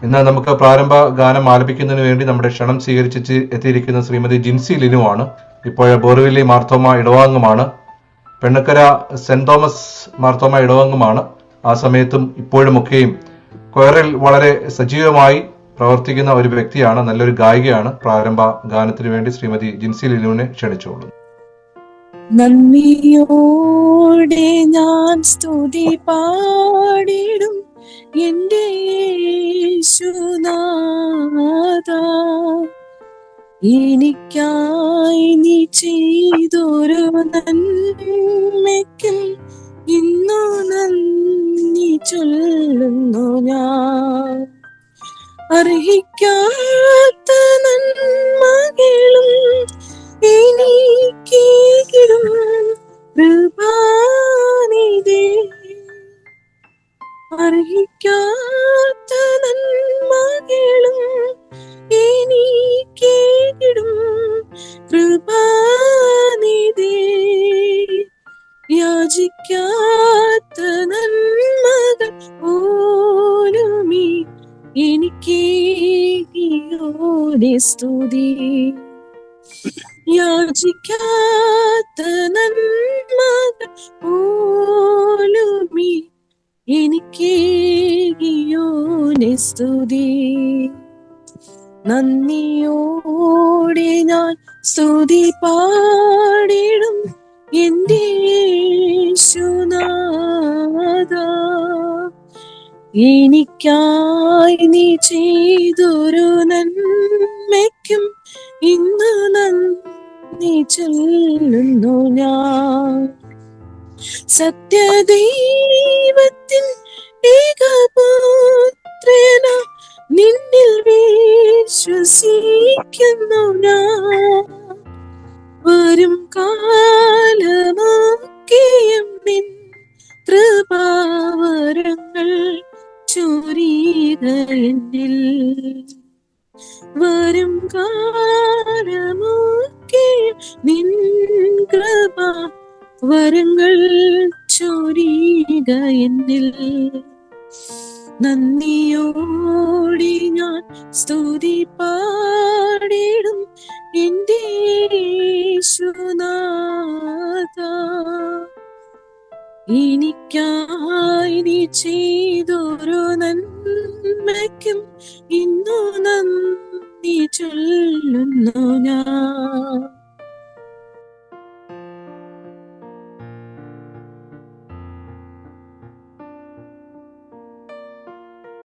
ഇന്ന് നമുക്ക് പ്രാരംഭ ഗാനം ആലപിക്കുന്നതിന് വേണ്ടി നമ്മുടെ ക്ഷണം സ്വീകരിച്ച് എത്തിയിരിക്കുന്ന ശ്രീമതി ജിൻസി ലിനുവാണ്. ഇപ്പോൾ ബോറിവല്ലി മാർത്തോമ ഇടവാംഗമാണ്. പെണ്ണക്കര സെന്റ് തോമസ് മാർത്തോമ ഇടവംഗമാണ്. ആ സമയത്തും ഇപ്പോഴുമൊക്കെയും കൊയറിൽ വളരെ സജീവമായി പ്രവർത്തിക്കുന്ന ഒരു വ്യക്തിയാണ്, നല്ലൊരു ഗായികയാണ്. പ്രാരംഭ ഗാനത്തിന് വേണ്ടി ശ്രീമതി ജിൻസി ലിനുവിനെ ക്ഷണിച്ചോളുന്നു. നന്ദിയോടെ ഞാൻ സ്തുതി പാടിടും എന്റെ യേശുനാഥാ, എനിക്കായി നീ ചെയ്തൊരു നന്മയ്ക്കും ഇന്നു നന്ദി ചൊല്ലുന്നു ഞാൻ. അർഹിക്കാത്ത നന്മകളും എനിക്കിടും കൃപാനിധി, അർഹിക്കാത്ത നന്മകളും എനിക്കിടും കൃപാനിധി, യാചിക്കാത്ത നന്മകൾ പോലുമീ എനിക്കേകിയോനെ സ്തുതി. യാചിക്കാത്ത നന്മകൾ പോലുമീ എനിക്കേകിയോനെ സ്തുതി. നന്ദിയോടെ ഞാൻ സ്തുതി പാടിടും എന്റെ യേശുനാഥാ, എനിക്കായി നീ ചെയ്തൊരു നന്മയ്ക്കും ഇന്ന് നന്ദി ചൊല്ലുന്നു ഞാൻ. സത്യദൈവത്തിൻ ഏകപുത്രന നിന്നിൽ വിശ്വസിക്കുന്നു ഞാൻ. വരും കാലമൊക്കെയും നിൻ കൃപാവരങ്ങൾ ചൊരിയുക എന്നിൽ. വരും കാലമൊക്കെയും നിൻ കൃപാവരങ്ങൾ ചൊരിയുക എന്നിൽ. നന്ദിയോടെ ഞാൻ സ്തുതി പാടിടും എന്റെ യേശുനാഥാ, എനിക്കായി നീ ചെയ്തൊരു നന്മയ്ക്കും ഇന്നു നന്ദി ചൊല്ലുന്നു